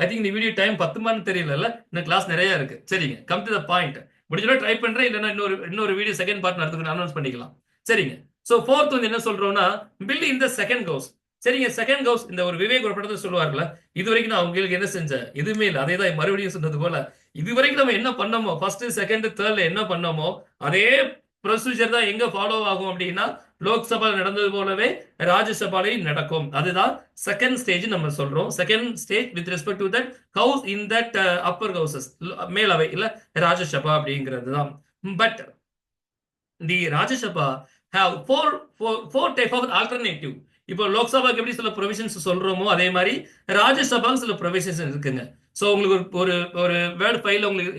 ஐ திங்க் இந்த வீடியோ டைம் 10 தெரியல. இந்த கிளாஸ் நிறைய இருக்கு. சரிங்க, கம் டு த பாயிண்ட். முடிஞ்சா ட்ரை பண்றேன், இல்லைன்னா இன்னொரு வீடியோ செகண்ட் பார்ட் நடத்துக்கு அனௌன்ஸ் பண்ணிக்கலாம். சரிங்க. சோ ஃபோர்த் வந்து என்ன சொல்றோம்னா, பில் இந்த செகண்ட் ஹவுஸ். சரிங்க, செகண்ட் ஹவுஸ் இந்த ஒரு விவேக் ஒரு படத்தை சொல்லுவார்ல, இது வரைக்கும் நான் உங்களுக்கு என்ன செஞ்சேன், எதுவுமே இல்லை. அதே தான் மறுபடியும் சொன்னது போல, இது வரைக்கும் நம்ம என்ன பண்ணோமோ ஃபர்ஸ்ட் செகண்ட் தேர்ட்ல என்ன பண்ணோமோ அதே ப்ரொசீஜர் தான் எங்க ஃபாலோ ஆகும் அப்படின்னா லோக்சபா நடந்தது போலவே ராஜ்யசபாலையும் நடக்கும். அதுதான் செகண்ட் ஸ்டேஜ் நம்ம சொல்றோம். Second stage with respect to that house in that upper houses, மேலவை இல்ல ராஜ்யசபா அப்படிங்கிறது தான். But the Rajya Sabha have four type of alternative. இப்போ லோக்சபாக்கு எப்படி சில ப்ரொவிஷன்ஸ் சொல்றோமோ அதே மாதிரி ராஜ்யசபாக்கு சில ப்ரொவிஷன்ஸ் இருக்குங்க. ஸோ உங்களுக்கு ஒரு வேர்ட் ஃபைல் உங்களுக்கு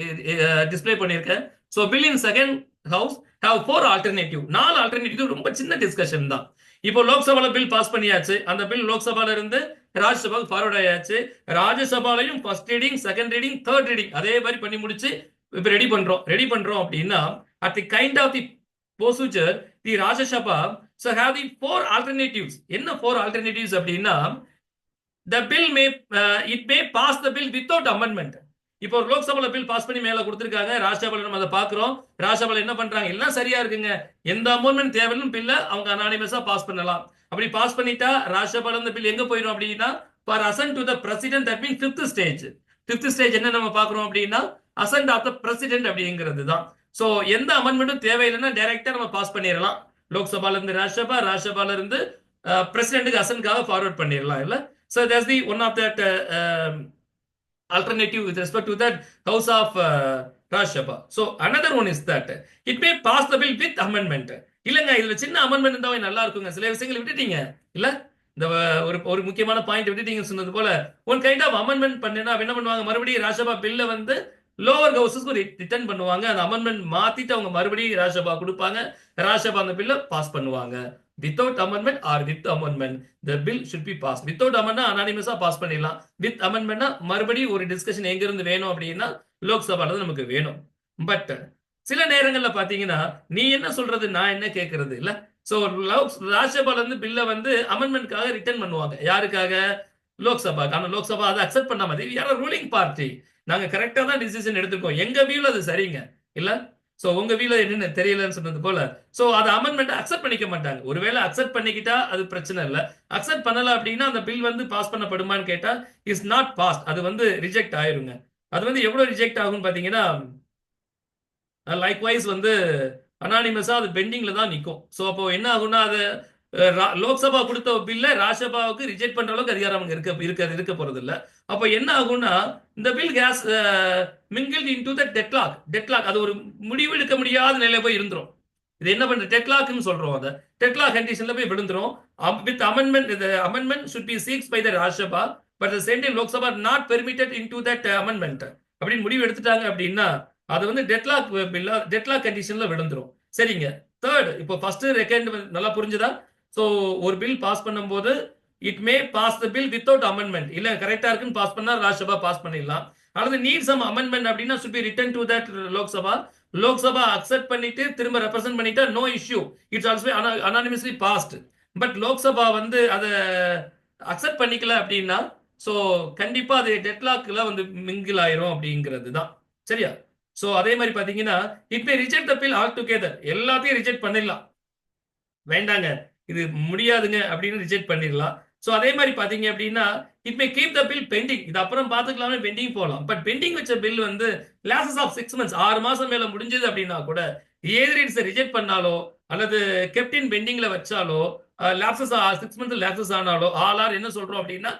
டிஸ்பிளே பண்ணியிருக்கேன். So bill in second house have 4 alternative. 4 alternative ரொம்ப சின்ன டிஸ்கஷன் தான். இப்போ லோக்சபால பில் பாஸ் பண்ணியாச்சு. அந்த பில் லோக்சபால இருந்து ராஜ்யசபாக்கு ஃபார்வர்ட் ஆயாச்சு. ராஜ்யசபாலையும் first reading, second reading, third reading அதே மாதிரி பண்ணி முடிச்சு இப்போ ரெடி பண்றோம் அப்படின்னா at the kind of the procedure the Rajya Sabha so have the 4 alternatives. என்ன 4 alternatives அப்படின்னா, the bill may it may pass the bill without amendment. இப்போ ஒரு லோக்சபால பில் பாஸ் பண்ணி மேல கொடுத்திருக்காங்க, ராஜ்யசபால நம்ம அதை பாக்குறோம். ராஜ்யசபால என்ன பண்றாங்க, எல்லாம் சரியா இருக்குங்க, எந்த அமெண்ட்மெண்ட் தேவையில்லைன்னு பில்ல அவங்க அனானிமஸா பாஸ் பண்ணலாம். அப்படி பாஸ் பண்ணிட்டா ராஜ்யசபால இந்த பில் எங்க போயிடும் அப்படின்னா, for assent to the president, that mean fifth stage. Fifth stage என்ன நம்ம பாக்குறோம் அப்படின்னா, அசன்ட் ஆஃப் த பிரசிடென்ட் அப்படிங்கிறது தான். சோ எந்த அமெண்ட்மெண்ட்டும் தேவையில்லைன்னா டைரக்டா நம்ம பாஸ் பண்ணிடலாம். லோக்சபால இருந்து ராஜ்யசபா, ராஜ்யசபால இருந்து பிரசிடென்ட்டுக்கு அசன்ட்காக ஃபார்வர்ட் பண்ணிடலாம் இல்ல. So that's the one of that alternative with respect to that House of Rajya Sabha. So another one is that it may pass the bill with amendment. இல்லங்க இதுல சின்ன அமெண்ட்மெண்ட் இருந்தாவே நல்லா இருக்குங்க. சில விஷயங்களை விட்டுட்டீங்க இல்ல, இந்த ஒரு முக்கியமான பாயிண்ட் விட்டுட்டீங்க சொன்னது போல ஒன் கைண்ட் ஆஃப் அமெண்ட்மெண்ட் பண்ணா என்ன பண்ணுவாங்க, மறுபடியும் ராஜ்யசபா பில்ல வந்து லோவர் ஹவுசஸ்க்கு ரிட்டர்ன் பண்ணுவாங்க. அந்த அமெண்ட்மெண்ட் மாத்திட்டு அவங்க மறுபடியும் ராஜ்யசபா கொடுப்பாங்க. ராஜ்யசபா அந்த பில்ல பாஸ் பண்ணுவாங்க. Without amendment or with amendment the bill should be passed. Without amendment அனானிமஸா பாஸ் பண்ணிடலாம். வித் அமெண்ட்மெண்ட்னா மறுபடியும் ஒரு டிஸ்கஷன் எங்க இருந்து வேணும் அப்படின்னா லோக்சபால நமக்கு வேணும். பட் சில நேரங்கள்ல பாத்தீங்கன்னா நீ என்ன சொல்றது நான் என்ன கேட்கறது இல்ல. சோ ராஜ்யசபால இருந்து பில்ல வந்து அமெண்ட்மெண்ட்காக ரிட்டர்ன் பண்ணுவாங்க. யாருக்காக, லோக்சபா. ஆனா லோக்சபா அதை அக்செப்ட் பண்ணாம யார ரூலிங் பார்ட்டி, நாங்க கரெக்டா தான் டிசிஷன் எடுத்துக்கோம், எங்க வியூல அது சரிங்க இல்ல. சோ உங்க வியூல என்னன்னு தெரியலன்னு சொன்னது போல சோ அது அமெண்ட்மெண்ட் அக்செப்ட் பண்ணிக்க மாட்டாங்க. ஒருவேளை அக்செப்ட் பண்ணிக்கிட்டா அது பிரச்சனை இல்ல. அக்செப்ட் பண்ணல அப்படின்னா அந்த பில் வந்து பாஸ் பண்ணப்படுமான்னு கேட்டா இஸ் நாட் பாஸ்ட், அது வந்து ரிஜெக்ட் ஆயிருங்க. அது வந்து எவ்வளவு ரிஜெக்ட் ஆகும் பாத்தீங்கன்னா, லைக்வைஸ் வந்து அனானிமஸா அது பெண்டிங்ல தான் நிக்கும். சோ அப்போ என்ன ஆகும்னா, அது லோக்சபா கொடுத்த பில்ல ராஜ்யசபாவுக்கு ரிஜெக்ட் பண்ற அளவுக்கு அதிகாரம் இருக்க போறது இல்ல. அப்ப என்ன ஆகும்னா, இந்த bill case mingle into the deadlock, அது ஒரு முடிவு எடுக்க முடியாத நிலையில போய் இருந்துரும். இது என்ன பண்ற டெட்லாக்னு சொல்றோம். அதை டெட்லாக் கண்டிஷன்ல போய் விழுந்துரும். With amendment, the amendment should be seeked by the Rajya Sabha, but the same time Lok Sabha not permitted into that amendment அப்படின்னு முடிவு எடுத்துட்டாங்க அப்படின்னா அது வந்து டெட்லாக் கண்டிஷன்ல விழுந்துரும். சரிங்க. தேர்ட், இப்போ ஃபர்ஸ்ட் செகண்ட் நல்லா புரிஞ்சுதா? சோ ஒரு பில் பாஸ் பண்ணும்போது it may pass the bill without amendment, இல்ல கரெக்டா இருக்குன்னு பாஸ் பண்ணா ராஜ்யசபா பாஸ் பண்ணிடலாம். அல்லது நீட் சம் அமெண்ட்மெண்ட் அப்படின்னா should be written to that Lok Sabha. Lok Sabha accept பண்ணிட்டு திரும்ப ரெப்ரசென்ட் பண்ணிட்டா no issue, it's also unanimously passed. But Lok Sabha வந்து அதை அக்செப்ட் பண்ணிக்கல அப்படின்னா சோ கண்டிப்பா அது டெட்லாக்ல வந்து மிங்கிள் ஆயிரும் அப்படிங்கிறது தான். சரியா? சோ அதே மாதிரி பாத்தீங்கன்னா it May reject the bill all together, எல்லாத்தையும் ரிஜெக்ட் பண்ணிடலாம், வேண்டாங்க இது முடியாதுங்க அப்படின்னு ரிஜெக்ட் பண்ணிடலாம். சோ அதே மாதிரி பாத்தீங்க அப்படின்னா it may keep the bill pending, இது அப்புறம் பாத்துக்கலாமே பெண்டிங் போகலாம். பட் பெண்டிங் வச்ச பில் வந்து லாசஸ் ஆஃப் 6 months, 6 மாசம் மேல முடிஞ்சது அப்படின்னா கூட ஏதர் இட்ஸ் ரிஜெக்ட் பண்ணாலோ அல்லது கெப்டின் பெண்டிங்ல வச்சாலோ லாப்சஸ் 6 months லாப்சஸ் ஆனாலோ ஆல் ஆர் என்ன சொல்றோம் அப்படின்னா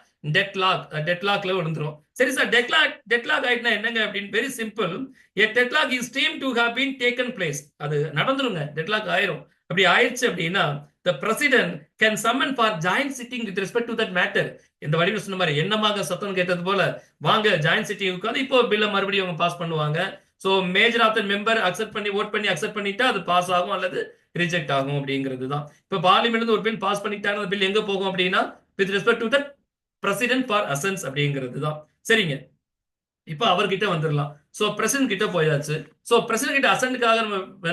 டெட்லாக்ல விழுந்துரும். சரி சார், டெட்லாக் ஆயிட்டுனா என்னங்க அப்படின்னு, very simple. a deadlock is deemed to have been taken place, அது நடந்துருங்க, டெட்லாக் ஆயிரும். அப்படி ஆயிடுச்சு அப்படின்னா the president can summon for joint sitting with respect to that matter. இந்த வடிவில் சொன்ன மாதிரி என்னமாக சத்தம் கேட்டது போல வாங்க ஜாயிண்ட் சிட்டிங் உட்காந்து இப்போ பில்ல மறுபடியும் அவங்க பாஸ் பண்ணுவாங்க. So major of the member accept பண்ணி ஓட் பண்ணி அக்செப்ட் பண்ணிட்டா அது பாஸ் ஆகும் அல்லது ரிஜெக்ட் ஆகும் அப்படிங்கிறது தான். இப்ப பார்லிமெண்ட் ஒரு பில் பாஸ் பண்ணிட்டாங்க, அந்த பில் எங்க போகும் அப்படின்னா with respect to the president for assents அப்படிங்கிறது தான். சரிங்க. இப்ப அவர்கிட்ட வந்துடலாம். சோ பிரசிடென்ட் கிட்ட போயாச்சு. சோ பிரசிடென்ட் கிட்ட அசன்ட்காக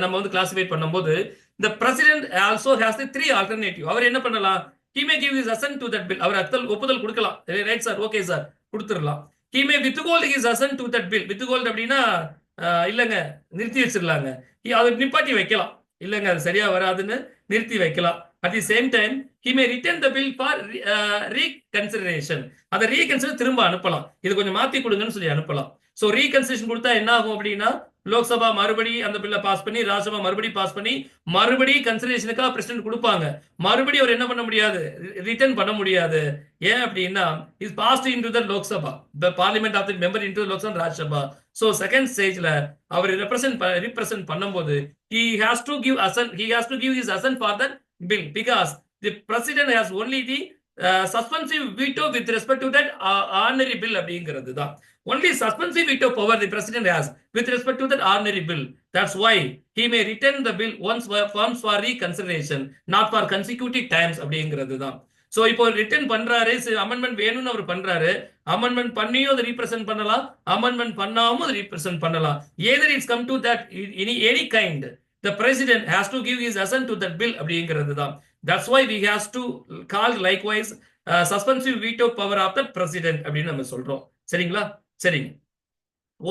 நம்ம வந்து கிளாசிஃபை பண்ணும்போது the president also has the 3 alternative. அவர் என்ன பண்ணலாம், he may give his assent to that bill, அவர் ஒப்புதல் கொடுக்கலாம், ரைட் சார், ஓகே சார் கொடுத்துடலாம். he may withhold his assent to that bill. withhold அப்படின்னா இல்லங்க நிறுத்தி வச்சிடலாங்க, அது நிப்பாட்டி வைக்கலாம், இல்லங்க அது சரியா வராதுன்னு நிறுத்தி வைக்கலாம். at the same time he may return the bill for reconsideration, அதை ரீகன்சிடர் திரும்ப அனுப்பலாம், இது கொஞ்சம் மாத்தி கொடுங்கன்னு சொல்லி அனுப்பலாம். சோ ரீகன்சிடரேஷன் கொடுத்தா என்ன ஆகும் அப்படின்னா லோக்சபா மறுபடி அந்த பில்ல பாஸ் பண்ணி ராஜ்யசபா மறுபடி பாஸ் பண்ணி மறுபடி கன்சிடரேஷனுக்காக பிரசிடென்ட் கொடுப்பாங்க. மறுபடி அவர் என்ன பண்ண முடியாது, ரிட்டர்ன் பண்ண முடியாது. ஏன் அப்படின்னா is passed into the Lok Sabha, the parliament of the member into Lok Sabha Rajya Sabha. So second ஸ்டேஜ்ல அவர் ரெப்ரசென்ட் பண்ணும்போது he has to give his assent for that bill because the president has only the suspensive veto with respect to that ordinary bill அப்படிங்கிறது தான். only suspensive veto power the president has with respect to that ordinary bill. That's why he may return the bill once for reconsideration, not for consecutive times அப்படிங்கிறது தான். So இப்போ return பண்றாரு, amendment வேணும்னு அவர் பண்றாரு, amendment பண்ணியும் அதை represent பண்ணலாம், amendment பண்ணாம அதை ரீப்ரசென்ட் பண்ணலாம். either it's come to that any kind the president has to give his assent to that bill அப்படிங்கிறது தான். That's why we has to call likewise suspensive veto power of the president அப்படின்னு நம்ம சொல்றோம். சரிங்களா? சரிங்க.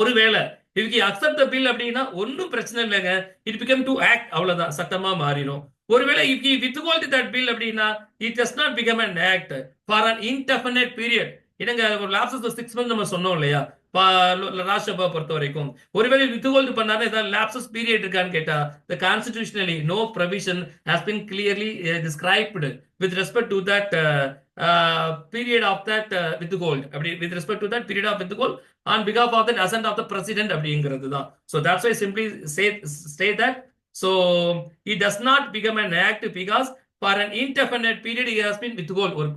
ஒருவேளை இதுக்கு அக்செப்ட் த பில் அப்படின்னா ஒன்றும் பிரச்சனை இல்லைங்க. இட் பிகம் டு ஆக்ட், அவ்வளவுதான், சட்டமா மாறிடும். ஒருவேளை if you withhold that bill அப்படின்னா it does not become an act for an indefinite period. என்னங்க ஒரு லாப்சஸ் 6 months நம்ம சொன்னோம் இல்லையா ராஜ்யசபா பொறுத்த வரைக்கும். ஒருவேளை வித்ஹோல்ட் பண்ணாலும் ஏதாவது லாப்சஸ் பீரியட் இருக்கான்னு கேட்டா the constitutionally no provision has been clearly described with respect to that period of that withhold அப்படி with respect to that period of withhold on behalf of the assent of the president அப்படிங்கிறது தான். So that's why simply say that. So it does not become an act because for an indefinite period it has been withhold. ஒரு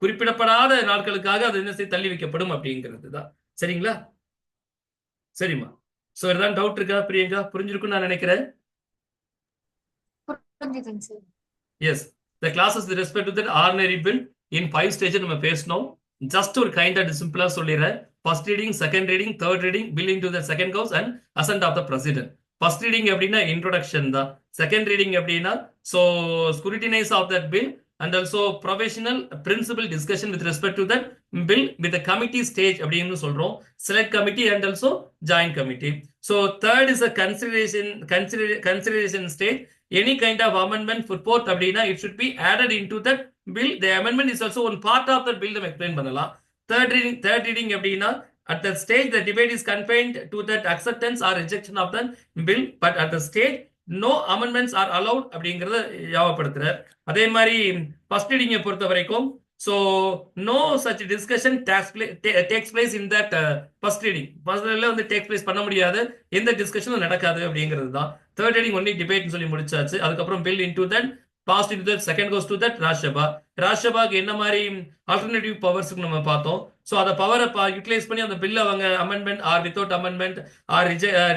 குறிப்பிடப்படாத நாட்களுக்காக அது என்ன செய்ய தள்ளி வைக்கப்படும் அப்படிங்கிறது தான். சரிங்களா? சரிம்மா. சோ ஏதாவது டவுட் இருக்கா பிரியங்கா? புரிஞ்சிருக்கும்னு நான் நினைக்கிறேன். புரிஞ்சுதுங்க sir. Yes, the classes with respect to that ordinary bill in 5 stages நம்ம பேசணும். ஜஸ்ட் ஒரு கைண்டா சிம்பிளா சொல்லிடுறேன். First reading, second reading, third reading, bill into the second house and assent of the president. First reading அப்படின்னா introduction தான். Second reading அப்படின்னா so scrutinise of that bill and also provisional principle discussion with respect to that bill with the committee stage அப்படின்னு சொல்றோம். select committee and also joint committee. So third is a consideration stage. Any kind of amendment put forth அப்படின்னா it should be added into that bill. The amendment is also one part of that bill நம்ம explain பண்ணலாம். third reading அப்படின்னா at that stage the debate is confined to that acceptance or rejection of the bill, but at the stage no amendments are allowed அப்படிங்கறத ஞாபகப்படுத்துறார். அதே மாதிரி first ரீடிங்கை பொறுத்த வரைக்கும் so no such discussion takes place in that first reading. first readingல வந்து takes place பண்ண முடியாது, எந்த டிஸ்கஷனும் நடக்காது அப்படிங்கிறது தான். தேர்ட் ரீடிங் ஒன்லி டிபேட்னு சொல்லி முடிச்சாச்சு. அதுக்கப்புறம் bill into that passed into that second goes to that Rajya Sabha. ராஜ்யசபாக்கு என்ன மாதிரி ஆல்டர்னேட்டிவ் பவர்ஸ் நம்ம பார்த்தோம். ஸோ அந்த பவரை யூட்டிலைஸ் பண்ணி அந்த பில் அவங்க amendment or without amendment or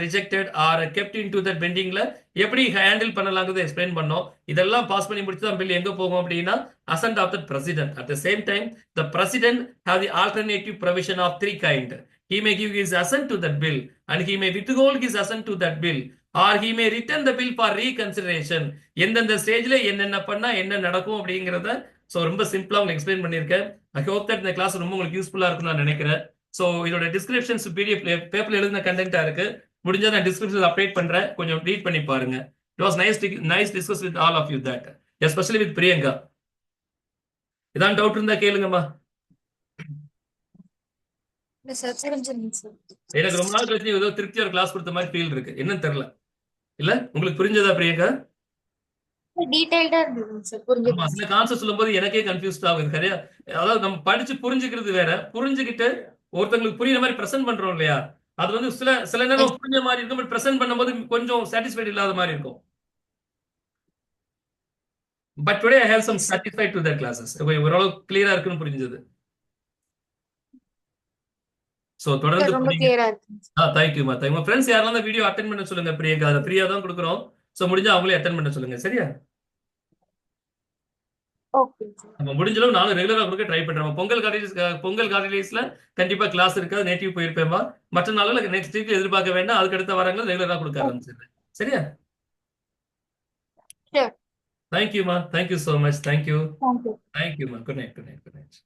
rejected or kept in to that பெண்டிங்ல எப்படி ஹேண்டில் பண்ணலாங்கிறத எக்ஸ்பிளைன் பண்ணோம். இதெல்லாம் பாஸ் பண்ணி முடிச்சு தான் பில் எங்க போகும் அப்படின்னா assent of that president. At the same time the president have the alternative provision of 3 kinds. He may give his assent to that bill and he may withhold his assent to that bill or he may return the bill for reconsideration. எந்தெந்த ஸ்டேஜ்ல என்னென்ன பண்ணா என்ன நடக்கும் அப்படிங்கிறத so ரொம்ப சிம்பிளா உங்களுக்கு எக்ஸ்பிளைன் பண்ணியிருக்கேன். ஐ ஹோப் தட் இந்த கிளாஸ் ரொம்ப உங்களுக்கு யூஸ்ஃபுல்லா இருக்கும்னு நான் நினைக்கிறேன். ஸோ இதோட டிஸ்கிரிப்ஷன்ஸ் பிடிஎஃப் பேப்பர்ல எழுதின கண்டென்ட்டா இருக்கு. முடிஞ்சா நான் டிஸ்கிரிப்ஷன் அப்டேட் பண்றேன், கொஞ்சம் ரீட் பண்ணி பாருங்க. It was nice discuss with all of you that, especially with Priyanka. இதான் டவுட் இருந்தா கேளுங்கம்மா. எனக்கு ரொம்ப நாள் கழிச்சு ஏதோ திருப்தியா ஒரு கிளாஸ் கொடுத்த மாதிரி ஃபீல் இருக்கு. என்னன்னு தெரியல. இல்ல உங்களுக்கு புரிஞ்சதா பிரியங்கா? டீடைல்டா இருந்தது சார். புரிஞ்சுது. சில கான்செப்ட் சொல்லும்போது எனக்கே கன்ஃபியூஸ்ட் ஆகுது. சரியா? அதாவது நம்ம படிச்சு புரிஞ்சுக்கிறது வேற, புரிஞ்சுக்கிட்டு ஒருத்தங்களுக்கு புரியுற மாதிரி பிரசன்ட் பண்றோம் இல்லையா? அது வந்து சில நேரம் புரிஞ்ச மாதிரி இருக்கும், பட் பிரசன்ட் பண்ணும்போது கொஞ்சம் சாட்டிஸ்ஃபைட் இல்லாத மாதிரி இருக்கும். But today I have some satisfied to that classes. ஓரளவு கிளியரா இருக்குன்னு புரிஞ்சது. சோ தொடர்ந்து ரொம்ப கிளியரா இருக்கு. தேங்க்யூமா. உங்க ஃப்ரெண்ட்ஸ் யாரெல்லாம் இந்த வீடியோ அட்டென்ட் பண்ண சொல்லுங்க பிரியங்கா. அதை ஃப்ரீயா தான் கொடுக்குறோம். சோ முடிஞ்சா அவங்களே அட்டென்ட் பண்ண சொல்லுங்க. சரியா? ஓகே. நம்ம முடிஞ்ச அளவு நானும் ரெகுலரா கொடுக்க ட்ரை பண்றேன். பொங்கல் காலேஜ்ல கண்டிப்பா கிளாஸ் இருக்காது, நேட்டிவ் போயிருப்பேமா. மற்ற நாள்ல நெக்ஸ்ட் வீக் எதிர்பார்க்க வேண்டாம், அதுக்கு அடுத்த வாரங்கள் ரெகுலரா கொடுக்க ஆரம்பிச்சிடுறேன். சரியா? தேங்க்யூமா. Thank you so much. தேங்க்யூமா. Good night.